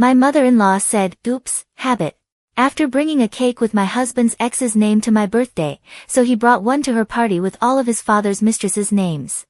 My mother-in-law said, "Oops, habit." After bringing a cake with my husband's ex's name to my birthday, so he brought one to her party with all of his father's mistresses' names.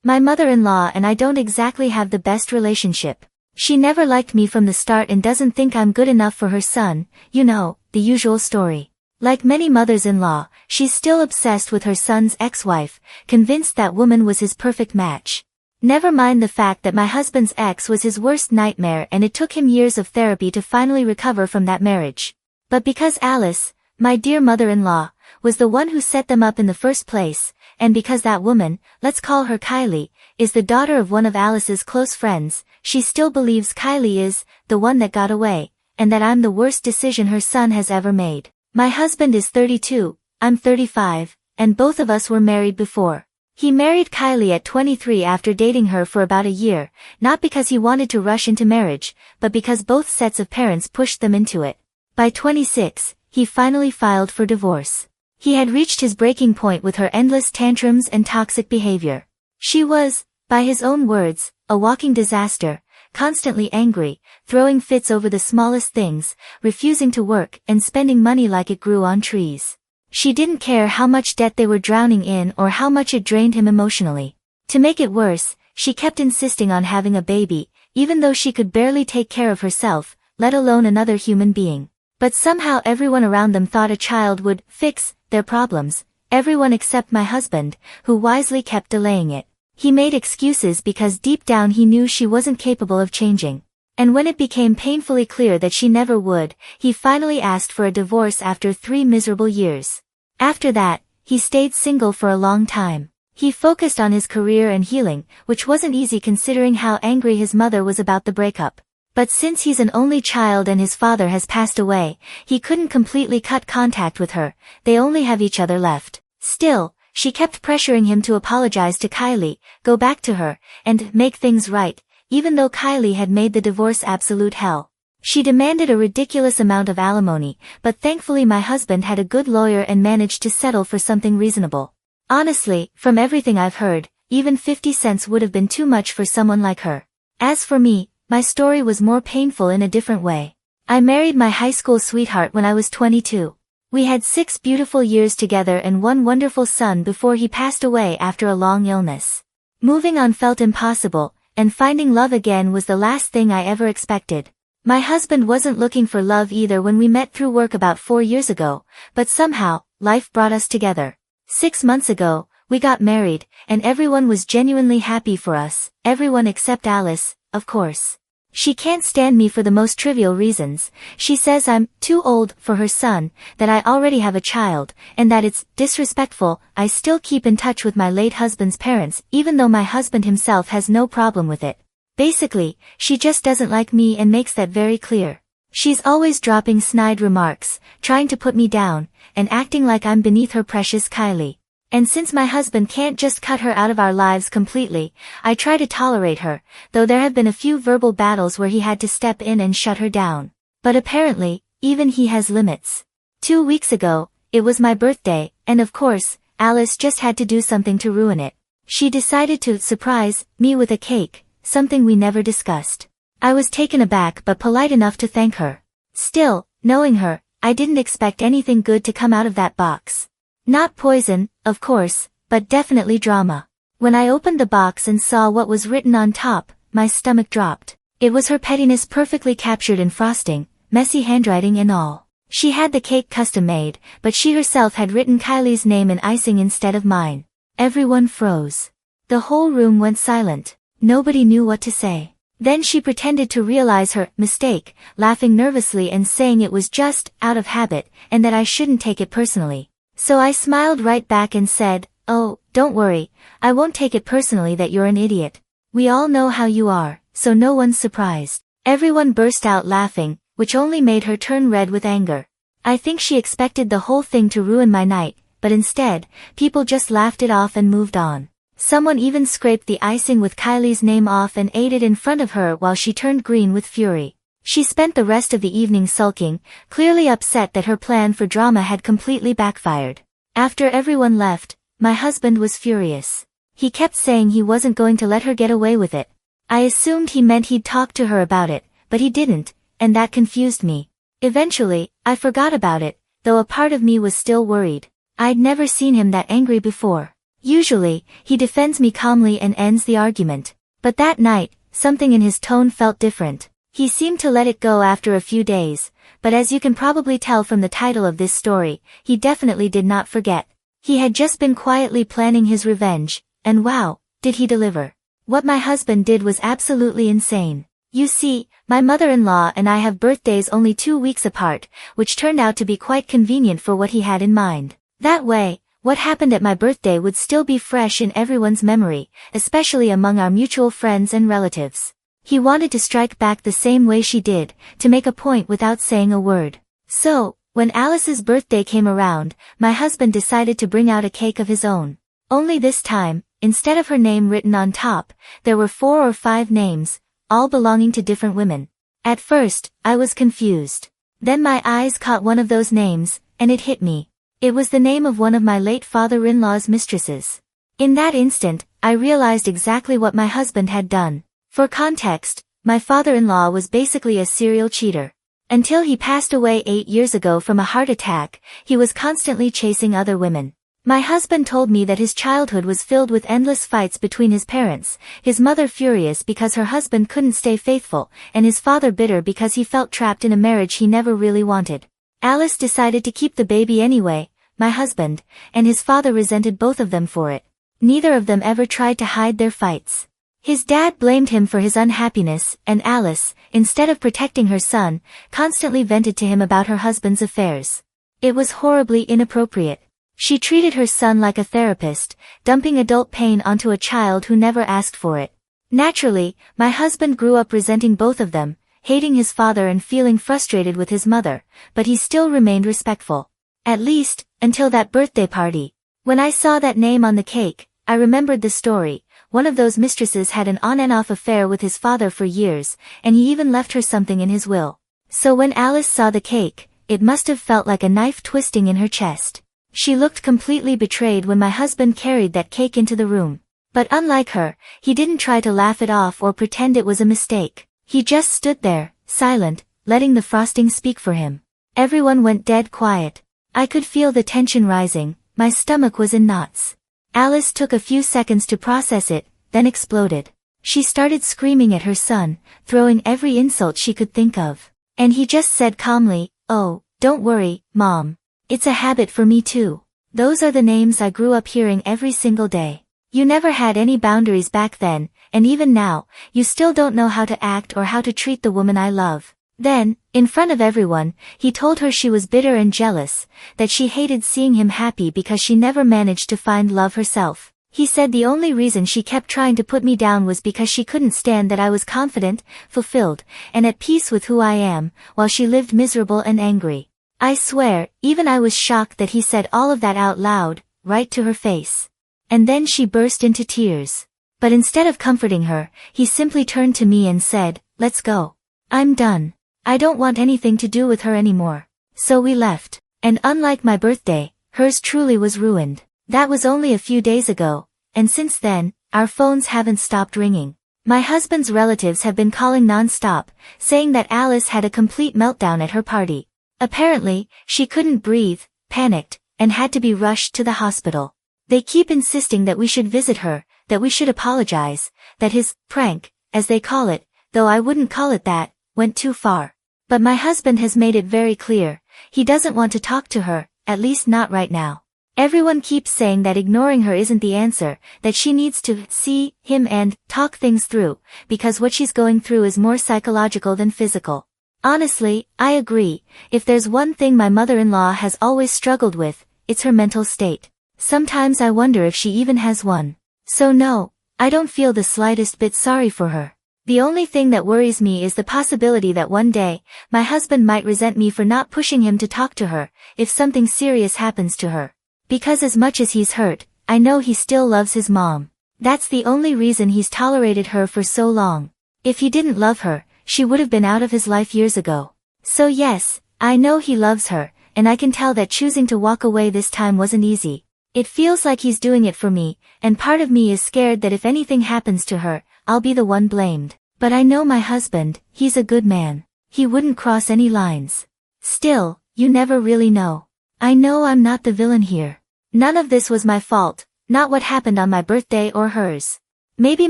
My mother-in-law and I don't exactly have the best relationship. She never liked me from the start and doesn't think I'm good enough for her son, you know, the usual story. Like many mothers-in-law, she's still obsessed with her son's ex-wife, convinced that woman was his perfect match. Never mind the fact that my husband's ex was his worst nightmare and it took him years of therapy to finally recover from that marriage. But because Alice, my dear mother-in-law, was the one who set them up in the first place, and because that woman, let's call her Kylie, is the daughter of one of Alice's close friends, she still believes Kylie is the one that got away, and that I'm the worst decision her son has ever made. My husband is 32, I'm 35, and both of us were married before. He married Kylie at 23 after dating her for about a year, not because he wanted to rush into marriage, but because both sets of parents pushed them into it. By 26, he finally filed for divorce. He had reached his breaking point with her endless tantrums and toxic behavior. She was, by his own words, a walking disaster, constantly angry, throwing fits over the smallest things, refusing to work and spending money like it grew on trees. She didn't care how much debt they were drowning in or how much it drained him emotionally. To make it worse, she kept insisting on having a baby, even though she could barely take care of herself, let alone another human being. But somehow everyone around them thought a child would fix their problems, everyone except my husband, who wisely kept delaying it. He made excuses because deep down he knew she wasn't capable of changing. And when it became painfully clear that she never would, he finally asked for a divorce after 3 miserable years. After that, he stayed single for a long time. He focused on his career and healing, which wasn't easy considering how angry his mother was about the breakup. But since he's an only child and his father has passed away, he couldn't completely cut contact with her, they only have each other left. Still, she kept pressuring him to apologize to Kylie, go back to her, and make things right, even though Kylie had made the divorce absolute hell. She demanded a ridiculous amount of alimony, but thankfully my husband had a good lawyer and managed to settle for something reasonable. Honestly, from everything I've heard, even 50 cents would have been too much for someone like her. As for me, my story was more painful in a different way. I married my high school sweetheart when I was 22. We had 6 beautiful years together and one wonderful son before he passed away after a long illness. Moving on felt impossible, and finding love again was the last thing I ever expected. My husband wasn't looking for love either when we met through work about 4 years ago, but somehow, life brought us together. 6 months ago, we got married, and everyone was genuinely happy for us, everyone except Alice, of course. She can't stand me for the most trivial reasons. She says I'm too old for her son, that I already have a child, and that it's disrespectful. I still keep in touch with my late husband's parents, even though my husband himself has no problem with it. Basically, she just doesn't like me and makes that very clear. She's always dropping snide remarks, trying to put me down, and acting like I'm beneath her precious Kylie. And since my husband can't just cut her out of our lives completely, I try to tolerate her, though there have been a few verbal battles where he had to step in and shut her down. But apparently, even he has limits. 2 weeks ago, it was my birthday, and of course, Alice just had to do something to ruin it. She decided to surprise me with a cake, something we never discussed. I was taken aback but polite enough to thank her. Still, knowing her, I didn't expect anything good to come out of that box. Not poison, of course, but definitely drama. When I opened the box and saw what was written on top, my stomach dropped. It was her pettiness perfectly captured in frosting, messy handwriting and all. She had the cake custom made, but she herself had written Kylie's name in icing instead of mine. Everyone froze. The whole room went silent. Nobody knew what to say. Then she pretended to realize her mistake, laughing nervously and saying it was just out of habit, and that I shouldn't take it personally. So I smiled right back and said, "Oh, don't worry, I won't take it personally that you're an idiot. We all know how you are, so no one's surprised." Everyone burst out laughing, which only made her turn red with anger. I think she expected the whole thing to ruin my night, but instead, people just laughed it off and moved on. Someone even scraped the icing with Kylie's name off and ate it in front of her while she turned green with fury. She spent the rest of the evening sulking, clearly upset that her plan for drama had completely backfired. After everyone left, my husband was furious. He kept saying he wasn't going to let her get away with it. I assumed he meant he'd talk to her about it, but he didn't, and that confused me. Eventually, I forgot about it, though a part of me was still worried. I'd never seen him that angry before. Usually, he defends me calmly and ends the argument. But that night, something in his tone felt different. He seemed to let it go after a few days, but as you can probably tell from the title of this story, he definitely did not forget. He had just been quietly planning his revenge, and wow, did he deliver. What my husband did was absolutely insane. You see, my mother-in-law and I have birthdays only 2 weeks apart, which turned out to be quite convenient for what he had in mind. That way, what happened at my birthday would still be fresh in everyone's memory, especially among our mutual friends and relatives. He wanted to strike back the same way she did, to make a point without saying a word. So, when Alice's birthday came around, my husband decided to bring out a cake of his own. Only this time, instead of her name written on top, there were 4 or 5 names, all belonging to different women. At first, I was confused. Then my eyes caught one of those names, and it hit me. It was the name of one of my late father-in-law's mistresses. In that instant, I realized exactly what my husband had done. For context, my father-in-law was basically a serial cheater. Until he passed away 8 years ago from a heart attack, he was constantly chasing other women. My husband told me that his childhood was filled with endless fights between his parents, his mother furious because her husband couldn't stay faithful, and his father bitter because he felt trapped in a marriage he never really wanted. Alice decided to keep the baby anyway, my husband, and his father resented both of them for it. Neither of them ever tried to hide their fights. His dad blamed him for his unhappiness, and Alice, instead of protecting her son, constantly vented to him about her husband's affairs. It was horribly inappropriate. She treated her son like a therapist, dumping adult pain onto a child who never asked for it. Naturally, my husband grew up resenting both of them, hating his father and feeling frustrated with his mother, but he still remained respectful. At least, until that birthday party. When I saw that name on the cake, I remembered the story. One of those mistresses had an on-and-off affair with his father for years, and he even left her something in his will. So when Alice saw the cake, it must have felt like a knife twisting in her chest. She looked completely betrayed when my husband carried that cake into the room. But unlike her, he didn't try to laugh it off or pretend it was a mistake. He just stood there, silent, letting the frosting speak for him. Everyone went dead quiet. I could feel the tension rising, my stomach was in knots. Alice took a few seconds to process it, then exploded. She started screaming at her son, throwing every insult she could think of. And he just said calmly, "Oh, don't worry, Mom. It's a habit for me too. Those are the names I grew up hearing every single day. You never had any boundaries back then, and even now, you still don't know how to act or how to treat the woman I love." Then, in front of everyone, he told her she was bitter and jealous, that she hated seeing him happy because she never managed to find love herself. He said the only reason she kept trying to put me down was because she couldn't stand that I was confident, fulfilled, and at peace with who I am, while she lived miserable and angry. I swear, even I was shocked that he said all of that out loud, right to her face. And then she burst into tears. But instead of comforting her, he simply turned to me and said, "Let's go. I'm done. I don't want anything to do with her anymore." So we left. And unlike my birthday, hers truly was ruined. That was only a few days ago, and since then, our phones haven't stopped ringing. My husband's relatives have been calling non-stop, saying that Alice had a complete meltdown at her party. Apparently, she couldn't breathe, panicked, and had to be rushed to the hospital. They keep insisting that we should visit her, that we should apologize, that his prank, as they call it, though I wouldn't call it that, went too far. But my husband has made it very clear, he doesn't want to talk to her, at least not right now. Everyone keeps saying that ignoring her isn't the answer, that she needs to see him and talk things through, because what she's going through is more psychological than physical. Honestly, I agree. If there's one thing my mother-in-law has always struggled with, it's her mental state. Sometimes I wonder if she even has one. So no, I don't feel the slightest bit sorry for her. The only thing that worries me is the possibility that one day, my husband might resent me for not pushing him to talk to her, if something serious happens to her. Because as much as he's hurt, I know he still loves his mom. That's the only reason he's tolerated her for so long. If he didn't love her, she would have been out of his life years ago. So yes, I know he loves her, and I can tell that choosing to walk away this time wasn't easy. It feels like he's doing it for me, and part of me is scared that if anything happens to her, I'll be the one blamed. But I know my husband, he's a good man. He wouldn't cross any lines. Still, you never really know. I know I'm not the villain here. None of this was my fault, not what happened on my birthday or hers. Maybe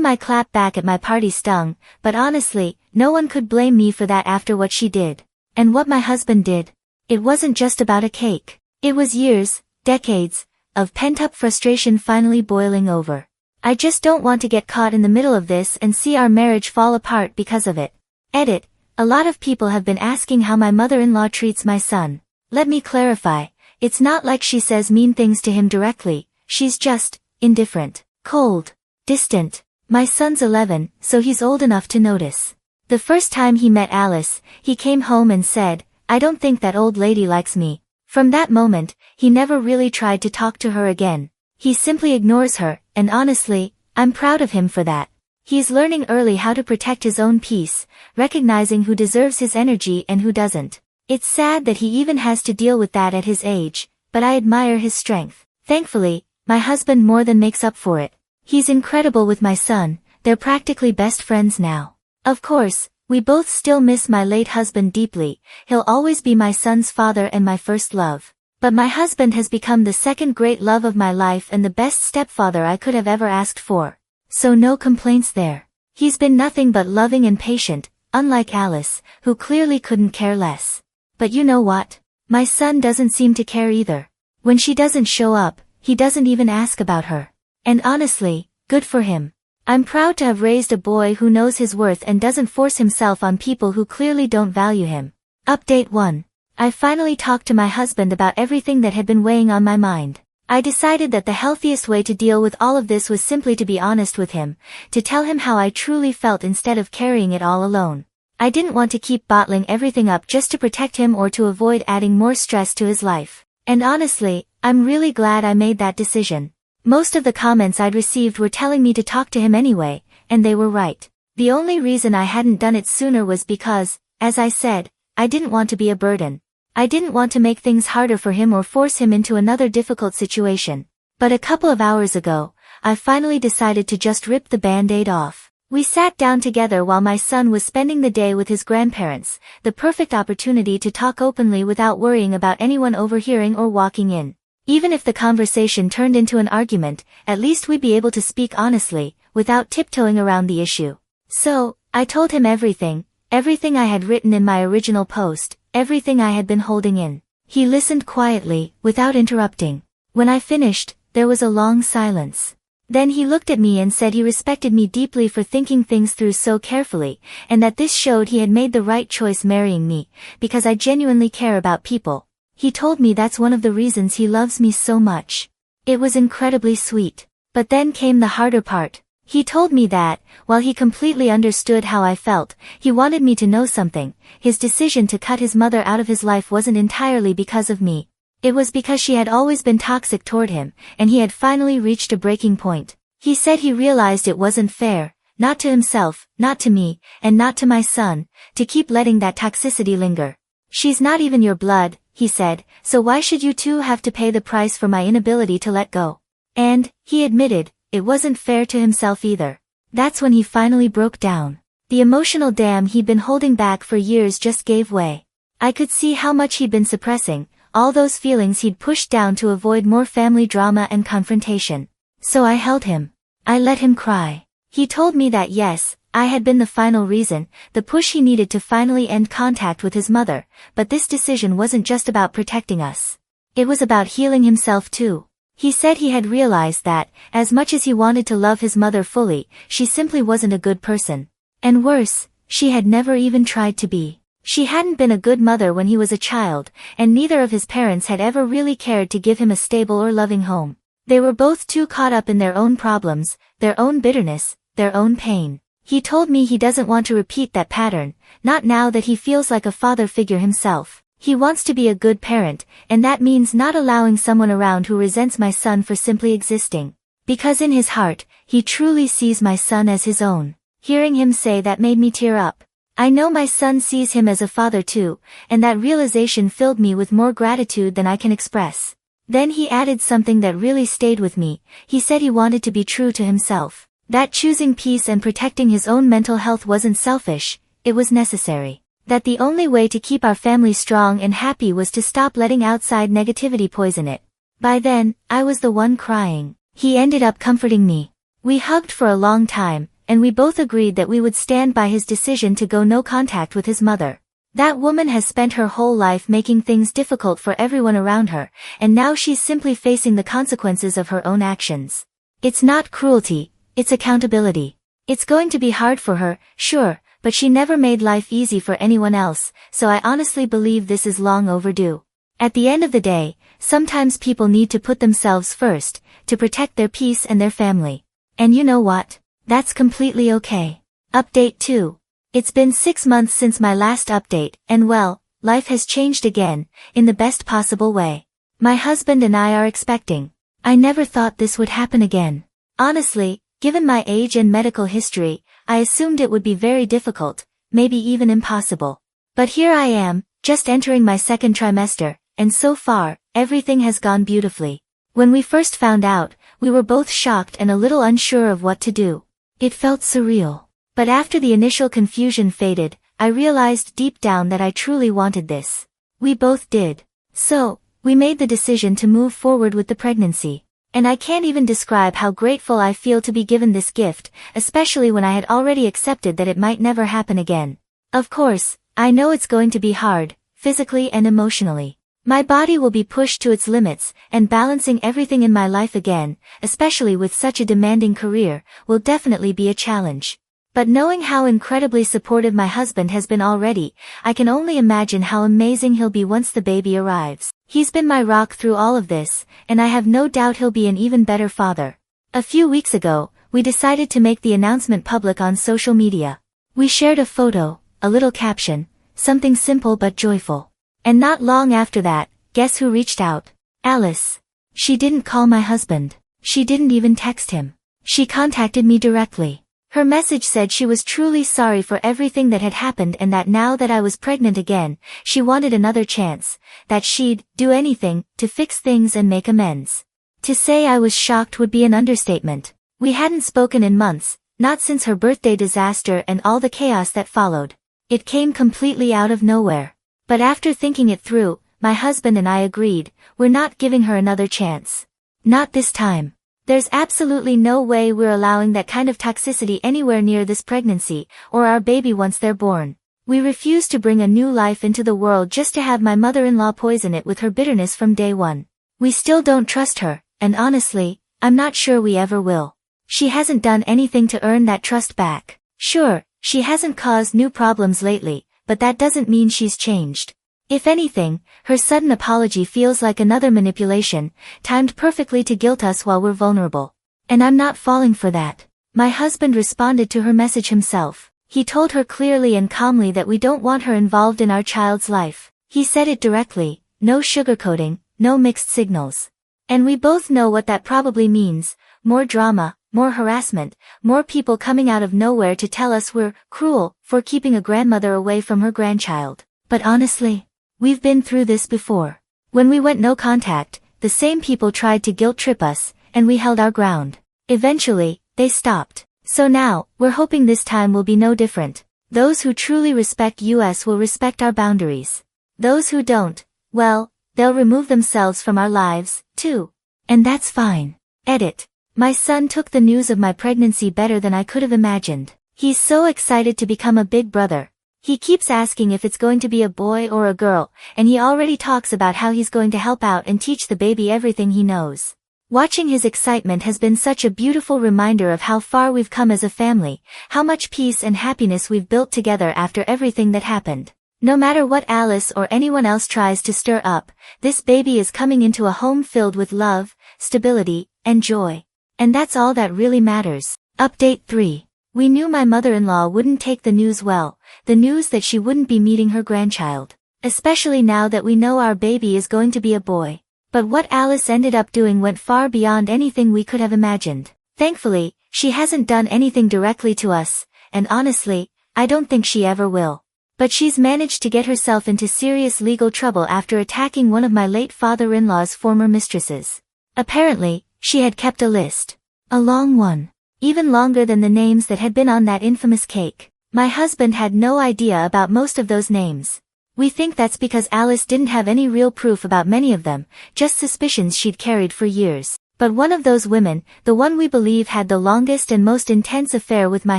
my clap back at my party stung, but honestly, no one could blame me for that after what she did. And what my husband did. It wasn't just about a cake. It was years, decades, of pent-up frustration finally boiling over. I just don't want to get caught in the middle of this and see our marriage fall apart because of it. Edit. A lot of people have been asking how my mother-in-law treats my son. Let me clarify. It's not like she says mean things to him directly. She's just indifferent, cold, distant. My son's 11, so he's old enough to notice. The first time he met Alice, he came home and said, "I don't think that old lady likes me." From that moment, he never really tried to talk to her again. He simply ignores her, and honestly, I'm proud of him for that. He's learning early how to protect his own peace, recognizing who deserves his energy and who doesn't. It's sad that he even has to deal with that at his age, but I admire his strength. Thankfully, my husband more than makes up for it. He's incredible with my son, they're practically best friends now. Of course, we both still miss my late husband deeply. He'll always be my son's father and my first love. But my husband has become the second great love of my life and the best stepfather I could have ever asked for. So no complaints there. He's been nothing but loving and patient, unlike Alice, who clearly couldn't care less. But you know what? My son doesn't seem to care either. When she doesn't show up, he doesn't even ask about her. And honestly, good for him. I'm proud to have raised a boy who knows his worth and doesn't force himself on people who clearly don't value him. Update 1. I finally talked to my husband about everything that had been weighing on my mind. I decided that the healthiest way to deal with all of this was simply to be honest with him, to tell him how I truly felt instead of carrying it all alone. I didn't want to keep bottling everything up just to protect him or to avoid adding more stress to his life. And honestly, I'm really glad I made that decision. Most of the comments I'd received were telling me to talk to him anyway, and they were right. The only reason I hadn't done it sooner was because, as I said, I didn't want to be a burden. I didn't want to make things harder for him or force him into another difficult situation. But a couple of hours ago, I finally decided to just rip the band-aid off. We sat down together while my son was spending the day with his grandparents, the perfect opportunity to talk openly without worrying about anyone overhearing or walking in. Even if the conversation turned into an argument, at least we'd be able to speak honestly, without tiptoeing around the issue. So, I told him everything I had written in my original post, everything I had been holding in. He listened quietly, without interrupting. When I finished, there was a long silence. Then he looked at me and said he respected me deeply for thinking things through so carefully, and that this showed he had made the right choice marrying me, because I genuinely care about people. He told me that's one of the reasons he loves me so much. It was incredibly sweet. But then came the harder part. He told me that, while he completely understood how I felt, he wanted me to know something. His decision to cut his mother out of his life wasn't entirely because of me. It was because she had always been toxic toward him, and he had finally reached a breaking point. He said he realized it wasn't fair, not to himself, not to me, and not to my son, to keep letting that toxicity linger. "She's not even your blood," he said, "so why should you two have to pay the price for my inability to let go?" And, he admitted, it wasn't fair to himself either. That's when he finally broke down. The emotional dam he'd been holding back for years just gave way. I could see how much he'd been suppressing, all those feelings he'd pushed down to avoid more family drama and confrontation. So I held him. I let him cry. He told me that yes, I had been the final reason, the push he needed to finally end contact with his mother, but this decision wasn't just about protecting us. It was about healing himself too. He said he had realized that, as much as he wanted to love his mother fully, she simply wasn't a good person. And worse, she had never even tried to be. She hadn't been a good mother when he was a child, and neither of his parents had ever really cared to give him a stable or loving home. They were both too caught up in their own problems, their own bitterness, their own pain. He told me he doesn't want to repeat that pattern, not now that he feels like a father figure himself. He wants to be a good parent, and that means not allowing someone around who resents my son for simply existing. Because in his heart, he truly sees my son as his own. Hearing him say that made me tear up. I know my son sees him as a father too, and that realization filled me with more gratitude than I can express. Then he added something that really stayed with me. He said he wanted to be true to himself. That choosing peace and protecting his own mental health wasn't selfish, it was necessary. That the only way to keep our family strong and happy was to stop letting outside negativity poison it. By then, I was the one crying. He ended up comforting me. We hugged for a long time, and we both agreed that we would stand by his decision to go no contact with his mother. That woman has spent her whole life making things difficult for everyone around her, and now she's simply facing the consequences of her own actions. It's not cruelty, it's accountability. It's going to be hard for her, sure, but she never made life easy for anyone else, so I honestly believe this is long overdue. At the end of the day, sometimes people need to put themselves first, to protect their peace and their family. And you know what? That's completely okay. Update 2. It's been 6 months since my last update, and well, life has changed again, in the best possible way. My husband and I are expecting. I never thought this would happen again. Honestly, given my age and medical history, I assumed it would be very difficult, maybe even impossible. But here I am, just entering my second trimester, and so far, everything has gone beautifully. When we first found out, we were both shocked and a little unsure of what to do. It felt surreal. But after the initial confusion faded, I realized deep down that I truly wanted this. We both did. So, we made the decision to move forward with the pregnancy. And I can't even describe how grateful I feel to be given this gift, especially when I had already accepted that it might never happen again. Of course, I know it's going to be hard, physically and emotionally. My body will be pushed to its limits, and balancing everything in my life again, especially with such a demanding career, will definitely be a challenge. But knowing how incredibly supportive my husband has been already, I can only imagine how amazing he'll be once the baby arrives. He's been my rock through all of this, and I have no doubt he'll be an even better father. A few weeks ago, we decided to make the announcement public on social media. We shared a photo, a little caption, something simple but joyful. And not long after that, guess who reached out? Alice. She didn't call my husband. She didn't even text him. She contacted me directly. Her message said she was truly sorry for everything that had happened and that now that I was pregnant again, she wanted another chance, that she'd do anything to fix things and make amends. To say I was shocked would be an understatement. We hadn't spoken in months, not since her birthday disaster and all the chaos that followed. It came completely out of nowhere. But after thinking it through, my husband and I agreed, we're not giving her another chance. Not this time. There's absolutely no way we're allowing that kind of toxicity anywhere near this pregnancy, or our baby once they're born. We refuse to bring a new life into the world just to have my mother-in-law poison it with her bitterness from day one. We still don't trust her, and honestly, I'm not sure we ever will. She hasn't done anything to earn that trust back. Sure, she hasn't caused new problems lately, but that doesn't mean she's changed. If anything, her sudden apology feels like another manipulation, timed perfectly to guilt us while we're vulnerable. And I'm not falling for that. My husband responded to her message himself. He told her clearly and calmly that we don't want her involved in our child's life. He said it directly, no sugarcoating, no mixed signals. And we both know what that probably means: more drama, more harassment, more people coming out of nowhere to tell us we're cruel for keeping a grandmother away from her grandchild. But honestly, we've been through this before. When we went no contact, the same people tried to guilt trip us, and we held our ground. Eventually, they stopped. So now, we're hoping this time will be no different. Those who truly respect us will respect our boundaries. Those who don't, well, they'll remove themselves from our lives, too. And that's fine. Edit. My son took the news of my pregnancy better than I could have imagined. He's so excited to become a big brother. He keeps asking if it's going to be a boy or a girl, and he already talks about how he's going to help out and teach the baby everything he knows. Watching his excitement has been such a beautiful reminder of how far we've come as a family, how much peace and happiness we've built together after everything that happened. No matter what Alice or anyone else tries to stir up, this baby is coming into a home filled with love, stability, and joy. And that's all that really matters. Update 3. We knew my mother-in-law wouldn't take the news well, the news that she wouldn't be meeting her grandchild. Especially now that we know our baby is going to be a boy. But what Alice ended up doing went far beyond anything we could have imagined. Thankfully, she hasn't done anything directly to us, and honestly, I don't think she ever will. But she's managed to get herself into serious legal trouble after attacking one of my late father-in-law's former mistresses. Apparently, she had kept a list. A long one. even longer than the names that had been on that infamous cake. My husband had no idea about most of those names. We think that's because Alice didn't have any real proof about many of them, just suspicions she'd carried for years. But one of those women, the one we believe had the longest and most intense affair with my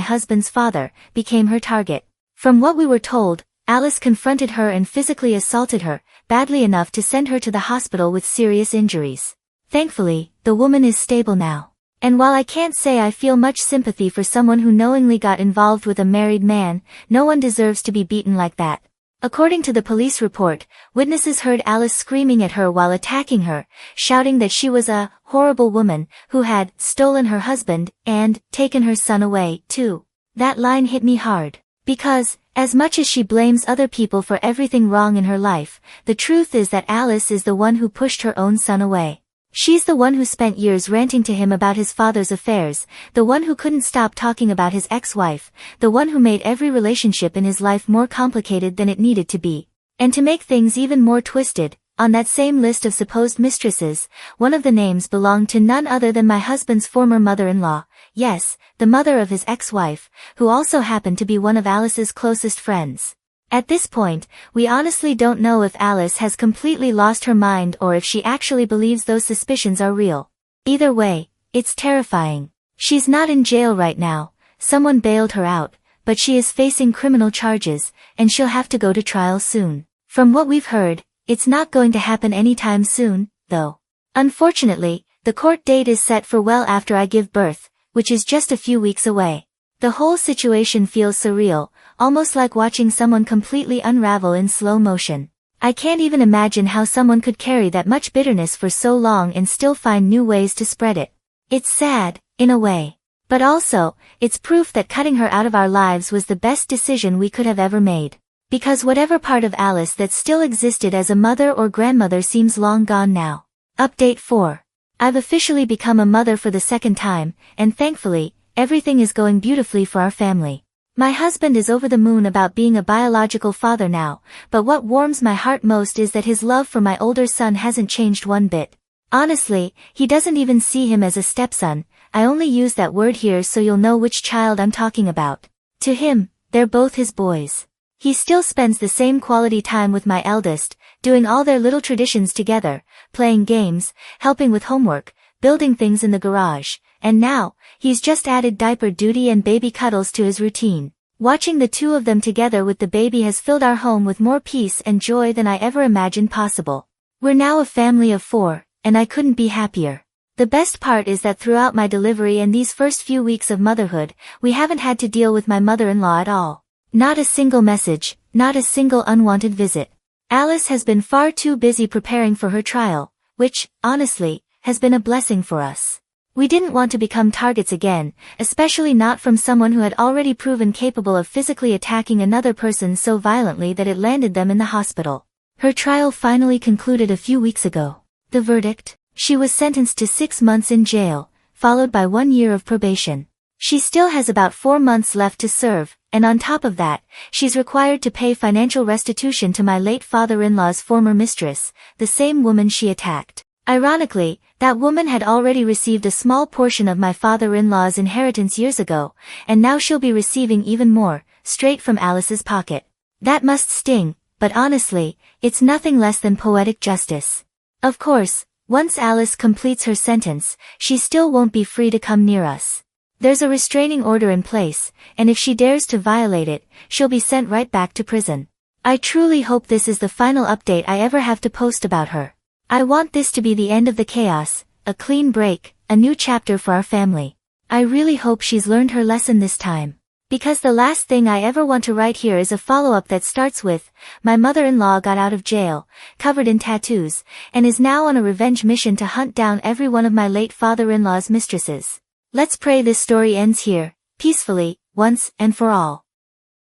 husband's father, became her target. From what we were told, Alice confronted her and physically assaulted her, badly enough to send her to the hospital with serious injuries. Thankfully, the woman is stable now. And while I can't say I feel much sympathy for someone who knowingly got involved with a married man, no one deserves to be beaten like that. According to the police report, witnesses heard Alice screaming at her while attacking her, shouting that she was a horrible woman who had stolen her husband and taken her son away, too. That line hit me hard. Because, as much as she blames other people for everything wrong in her life, the truth is that Alice is the one who pushed her own son away. She's the one who spent years ranting to him about his father's affairs, the one who couldn't stop talking about his ex-wife, the one who made every relationship in his life more complicated than it needed to be. And to make things even more twisted, on that same list of supposed mistresses, one of the names belonged to none other than my husband's former mother-in-law, yes, the mother of his ex-wife, who also happened to be one of Alice's closest friends. At this point, we honestly don't know if Alice has completely lost her mind or if she actually believes those suspicions are real. Either way, it's terrifying. She's not in jail right now, someone bailed her out, but she is facing criminal charges, and she'll have to go to trial soon. From what we've heard, it's not going to happen anytime soon, though. Unfortunately, the court date is set for well after I give birth, which is just a few weeks away. The whole situation feels surreal, almost like watching someone completely unravel in slow motion. I can't even imagine how someone could carry that much bitterness for so long and still find new ways to spread it. It's sad, in a way. But also, it's proof that cutting her out of our lives was the best decision we could have ever made. Because whatever part of Alice that still existed as a mother or grandmother seems long gone now. Update 4. I've officially become a mother for the second time, and thankfully, everything is going beautifully for our family. My husband is over the moon about being a biological father now, but what warms my heart most is that his love for my older son hasn't changed one bit. Honestly, he doesn't even see him as a stepson. I only use that word here so you'll know which child I'm talking about. To him, they're both his boys. He still spends the same quality time with my eldest, doing all their little traditions together, playing games, helping with homework, building things in the garage, and now, he's just added diaper duty and baby cuddles to his routine. Watching the two of them together with the baby has filled our home with more peace and joy than I ever imagined possible. We're now a family of 4, and I couldn't be happier. The best part is that throughout my delivery and these first few weeks of motherhood, we haven't had to deal with my mother-in-law at all. Not a single message, not a single unwanted visit. Alice has been far too busy preparing for her trial, which, honestly, has been a blessing for us. We didn't want to become targets again, especially not from someone who had already proven capable of physically attacking another person so violently that it landed them in the hospital. Her trial finally concluded a few weeks ago. The verdict? She was sentenced to 6 months in jail, followed by 1 year of probation. She still has about 4 months left to serve, and on top of that, she's required to pay financial restitution to my late father-in-law's former mistress, the same woman she attacked. Ironically, that woman had already received a small portion of my father-in-law's inheritance years ago, and now she'll be receiving even more, straight from Alice's pocket. That must sting, but honestly, it's nothing less than poetic justice. Of course, once Alice completes her sentence, she still won't be free to come near us. There's a restraining order in place, and if she dares to violate it, she'll be sent right back to prison. I truly hope this is the final update I ever have to post about her. I want this to be the end of the chaos, a clean break, a new chapter for our family. I really hope she's learned her lesson this time. Because the last thing I ever want to write here is a follow-up that starts with, my mother-in-law got out of jail, covered in tattoos, and is now on a revenge mission to hunt down every one of my late father-in-law's mistresses. Let's pray this story ends here, peacefully, once and for all.